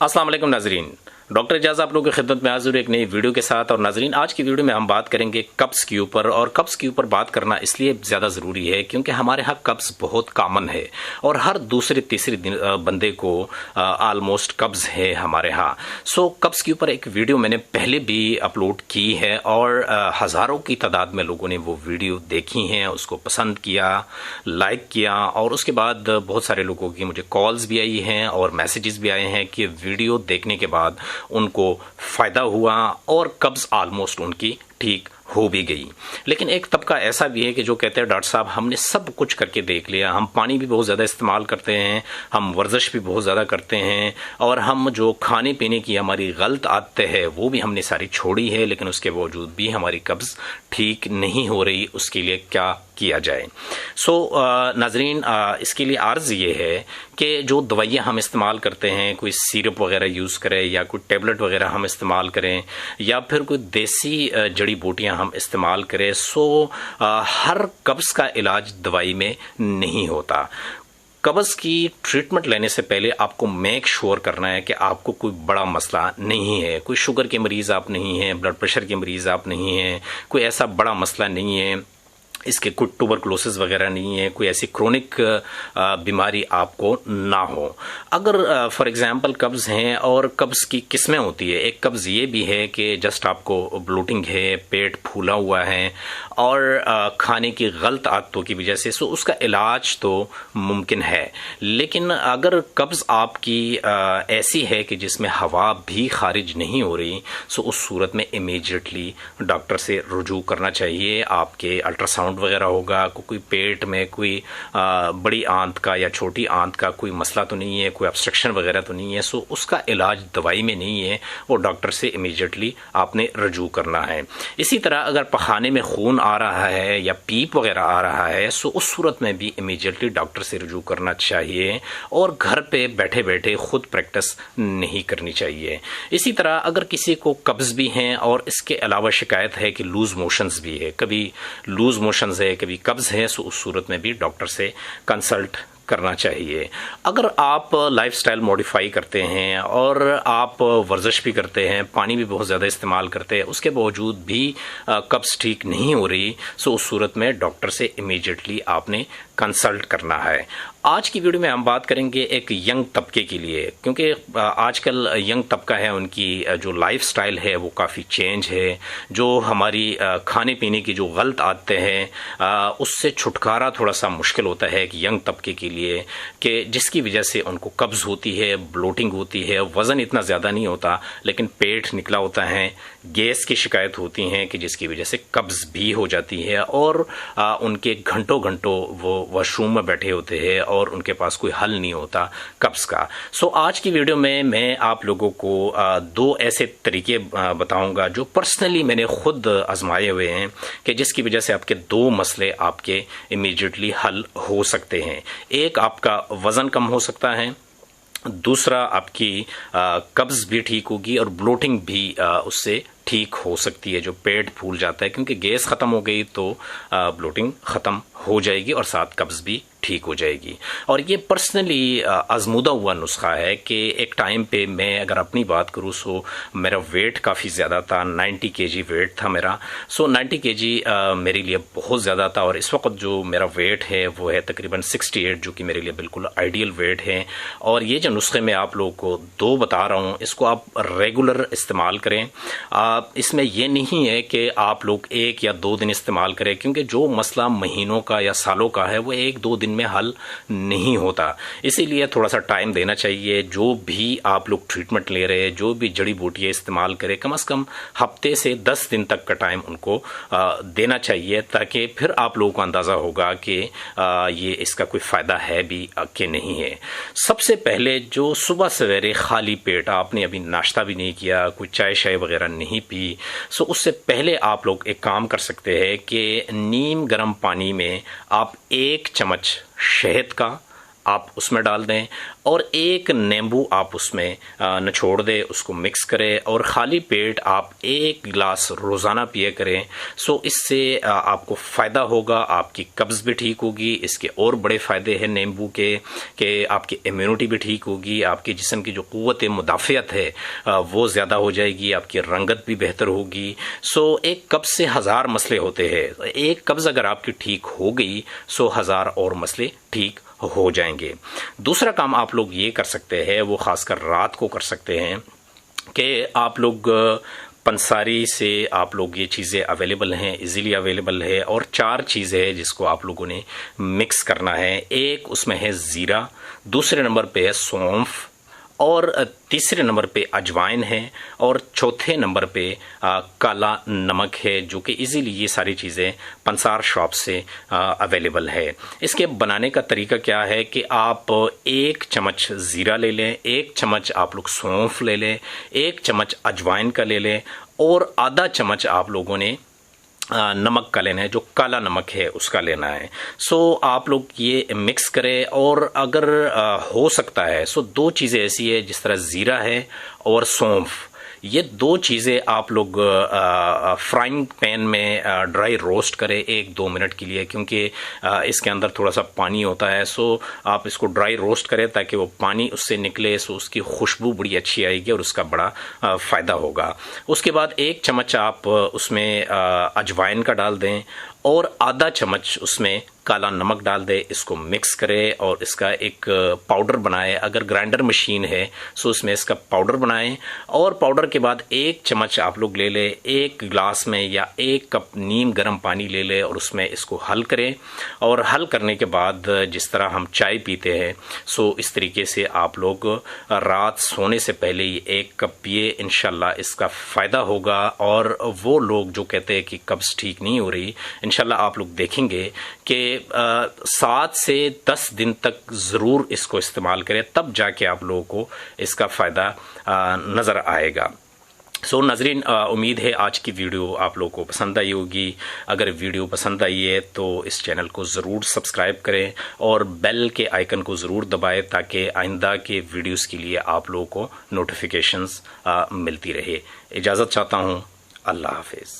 अस्सलाम वालेकुम नाजरीन, डॉक्टर एजाज आप लोगों की खिदमत में हाजिर एक नई वीडियो के साथ। और नाजरीन, आज की वीडियो में हम बात करेंगे कब्ज़ के ऊपर। और कब्ज़ के ऊपर बात करना इसलिए ज़्यादा ज़रूरी है क्योंकि हमारे यहाँ कब्ज़ बहुत कॉमन है और हर दूसरे तीसरे बंदे को आलमोस्ट कब्ज़ है हमारे यहाँ। सो कब्ज़ के ऊपर एक वीडियो मैंने पहले भी अपलोड की है और हज़ारों की तादाद में लोगों ने वो वीडियो देखी हैं, उसको पसंद किया, लाइक किया। और उसके बाद बहुत सारे लोगों की मुझे कॉल्स भी आई हैं और मैसेजेस भी आए हैं कि वीडियो देखने के बाद उनको फायदा हुआ और कब्ज ऑलमोस्ट उनकी ठीक हो भी गई। लेकिन एक तबका ऐसा भी है कि जो कहते हैं डॉक्टर साहब हमने सब कुछ करके देख लिया, हम पानी भी बहुत ज़्यादा इस्तेमाल करते हैं, हम वर्जिश भी बहुत ज़्यादा करते हैं और हम जो खाने पीने की हमारी गलत आदतें हैं वो भी हमने सारी छोड़ी है, लेकिन उसके बावजूद भी हमारी कब्ज़ ठीक नहीं हो रही। उसके लिए क्या किया जाए? नाजरीन, इसके लिए अर्ज़ ये है कि जो दवाइयाँ हम इस्तेमाल करते हैं, कोई सिरप वगैरह यूज़ करें या कोई टेबलेट वगैरह हम इस्तेमाल करें या फिर कोई देसी जड़ी बूटियाँ हम इस्तेमाल करें, हर कब्ज़ का इलाज दवाई में नहीं होता। कब्ज़ की ट्रीटमेंट लेने से पहले आपको मेक श्योर करना है कि आपको कोई बड़ा मसला नहीं है, कोई शुगर के मरीज़ आप नहीं हैं, ब्लड प्रेशर के मरीज़ आप नहीं हैं, कोई ऐसा बड़ा मसला नहीं है, इसके कोई ट्यूबरकुलोसिस वगैरह नहीं है, कोई ऐसी क्रोनिक बीमारी आपको ना हो। अगर फॉर एग्जांपल कब्ज़ हैं और कब्ज़ की किस्में होती है, एक कब्ज़ ये भी है कि जस्ट आपको ब्लोटिंग है, पेट फूला हुआ है और खाने की गलत आदतों की वजह से, उसका इलाज तो मुमकिन है। लेकिन अगर कब्ज़ आपकी ऐसी है कि जिसमें हवा भी खारिज नहीं हो रही, उस सूरत में इमीडिएटली डॉक्टर से रुजू करना चाहिए। आपके अल्ट्रासाउंड वगैरह होगा, कोई पेट में कोई बड़ी आंत का या छोटी आंत का कोई मसला तो नहीं है, कोई ऑब्स्ट्रक्शन वगैरह तो नहीं है, उसका इलाज दवाई में नहीं है, वो डॉक्टर से इमीडिएटली आपने रुजू करना है। इसी तरह अगर पखाने में खून आ रहा है या पीप वगैरह आ रहा है, उस सूरत में भी इमीडिएटली डॉक्टर से रुजू करना चाहिए और घर पे बैठे बैठे खुद प्रैक्टिस नहीं करनी चाहिए। इसी तरह अगर किसी को कब्ज़ भी हैं और इसके अलावा शिकायत है कि लूज मोशंस भी है, कभी लूज मोशंस है, कभी कब्ज़ है, उस सूरत में भी डॉक्टर से कंसल्ट करना चाहिए। अगर आप लाइफस्टाइल मॉडिफाई करते हैं और आप वर्जिश भी करते हैं, पानी भी बहुत ज़्यादा इस्तेमाल करते हैं, उसके बावजूद भी कब्ज़ ठीक नहीं हो रही, उस सूरत में डॉक्टर से इमीडिएटली आपने कंसल्ट करना है। आज की वीडियो में हम बात करेंगे एक यंग तबके के लिए, क्योंकि आजकल यंग तबका है, उनकी जो लाइफस्टाइल है वो काफ़ी चेंज है। जो हमारी खाने पीने की जो गलत आदतें हैं उससे छुटकारा थोड़ा सा मुश्किल होता है एक यंग तबके के लिए, कि जिसकी वजह से उनको कब्ज़ होती है, ब्लोटिंग होती है, वज़न इतना ज़्यादा नहीं होता लेकिन पेट निकला होता है, गैस की शिकायत होती हैं कि जिसकी वजह से कब्ज़ भी हो जाती है और उनके घंटों घंटों वो वॉशरूम में बैठे होते हैं और उनके पास कोई हल नहीं होता कब्ज़ का। आज की वीडियो में मैं आप लोगों को दो ऐसे तरीके बताऊंगा जो पर्सनली मैंने खुद आजमाए हुए हैं कि जिसकी वजह से आपके दो मसले आपके इमीडिएटली हल हो सकते हैं। एक, आपका वज़न कम हो सकता है, दूसरा आपकी कब्ज़ भी ठीक होगी और ब्लोटिंग भी उससे ठीक हो सकती है, जो पेट फूल जाता है, क्योंकि गैस ख़त्म हो गई तो ब्लोटिंग ख़त्म हो जाएगी और साथ कब्ज़ भी ठीक हो जाएगी। और ये पर्सनली आजमूदा हुआ नुस्खा है कि एक टाइम पे मैं अगर अपनी बात करूँ मेरा वेट काफ़ी ज़्यादा था, 90 kg वेट था मेरा। 90 kg मेरे लिए बहुत ज़्यादा था और इस वक्त जो मेरा वेट है वो है तकरीबन 68, जो कि मेरे लिए बिल्कुल आइडियल वेट है। और ये जो नुस्खे मैं आप लोगों को दो बता रहा हूँ, इसको आप रेगुलर इस्तेमाल करें। इसमें यह नहीं है कि आप लोग 1 या 2 दिन इस्तेमाल करें, क्योंकि जो मसला महीनों का या सालों का है वो 1-2 दिन में हल नहीं होता। इसीलिए थोड़ा सा टाइम देना चाहिए। जो भी आप लोग ट्रीटमेंट ले रहे हैं, जो भी जड़ी बूटियाँ इस्तेमाल करें, कम से कम हफ्ते से 10 दिन तक का टाइम उनको देना चाहिए, ताकि फिर आप लोगों को अंदाज़ा होगा कि ये इसका कोई फ़ायदा है भी कि नहीं है। सबसे पहले जो सुबह सवेरे खाली पेट, आपने अभी नाश्ता भी नहीं किया, कोई चाय शाय वगैरह नहीं पी, उससे पहले आप लोग एक काम कर सकते हैं कि नीम गर्म पानी में आप 1 चम्मच शहद का آپ اس میں ڈال دیں اور ایک نیمبو آپ اس میں نچوڑ دیں، اس کو مکس کریں اور خالی پیٹ آپ 1 گلاس روزانہ پیے کریں. سو اس سے آپ کو فائدہ ہوگا، آپ کی قبض بھی ٹھیک ہوگی. اس کے اور بڑے فائدے ہیں نیمبو کے کہ آپ کی امیونٹی بھی ٹھیک ہوگی، آپ کے جسم کی جو قوت مدافعت ہے وہ زیادہ ہو جائے گی، آپ کی رنگت بھی بہتر ہوگی. سو ایک قبض سے 1000 مسئلے ہوتے ہیں. ایک قبض اگر آپ کی ٹھیک ہو گئی سو 1000 اور مسئلے ٹھیک ہو جائیں گے. دوسرا کام آپ لوگ یہ کر سکتے ہیں، وہ خاص کر رات کو کر سکتے ہیں کہ آپ لوگ پنساری سے آپ لوگ یہ چیزیں اویلیبل ہیں، ایزیلی اویلیبل ہے، اور 4 چیزیں ہیں جس کو آپ لوگوں نے مکس کرنا ہے. ایک اس میں ہے زیرہ، دوسرے نمبر پہ ہے سونف، اور تیسرے نمبر پہ اجوائن ہے، اور چوتھے نمبر پہ کالا نمک ہے، جو کہ ایزیلی یہ ساری چیزیں پنسار شاپ سے اویلیبل ہے. اس کے بنانے کا طریقہ کیا ہے کہ آپ 1 چمچ زیرہ لے لیں، 1 چمچ آپ لوگ سونف لے لیں، 1 چمچ اجوائن کا لے لیں، اور آدھا چمچ آپ لوگوں نے نمک کا لینا ہے، جو کالا نمک ہے اس کا لینا ہے. سو آپ لوگ یہ مکس کریں، اور اگر ہو سکتا ہے سو 2 چیزیں ایسی ہے جس طرح زیرہ ہے اور سونف، یہ 2 چیزیں آپ لوگ فرائنگ پین میں ڈرائی روسٹ کریں 1-2 منٹ کے لیے، کیونکہ اس کے اندر تھوڑا سا پانی ہوتا ہے. سو آپ اس کو ڈرائی روسٹ کریں تاکہ وہ پانی اس سے نکلے، سو اس کی خوشبو بڑی اچھی آئے گی اور اس کا بڑا فائدہ ہوگا. اس کے بعد 1 چمچ آپ اس میں اجوائن کا ڈال دیں، اور آدھا چمچ اس میں کالا نمک ڈال دے. اس کو مکس کرے اور اس کا ایک پاؤڈر بنائے. اگر گرائنڈر مشین ہے سو اس میں اس کا پاؤڈر بنائیں، اور پاؤڈر کے بعد 1 چمچ آپ لوگ لے لیں 1 گلاس میں، یا 1 کپ نیم گرم پانی لے لیں اور اس میں اس کو حل کریں. اور حل کرنے کے بعد جس طرح ہم چائے پیتے ہیں سو اس طریقے سے آپ لوگ رات سونے سے پہلے ہی 1 کپ پیے. انشاءاللہ اس کا فائدہ ہوگا. اور وہ لوگ جو کہتے ہیں کہ قبض ٹھیک نہیں ہو رہی، انشاءاللہ آپ لوگ دیکھیں گے کہ 7 سے 10 دن تک ضرور اس کو استعمال کریں، تب جا کے آپ لوگوں کو اس کا فائدہ نظر آئے گا. سو ناظرین، امید ہے آج کی ویڈیو آپ لوگوں کو پسند آئی ہوگی. اگر ویڈیو پسند آئی ہے تو اس چینل کو ضرور سبسکرائب کریں اور بیل کے آئیکن کو ضرور دبائیں تاکہ آئندہ کے ویڈیوز کے لیے آپ لوگوں کو نوٹیفیکیشنز ملتی رہے. اجازت چاہتا ہوں. اللہ حافظ.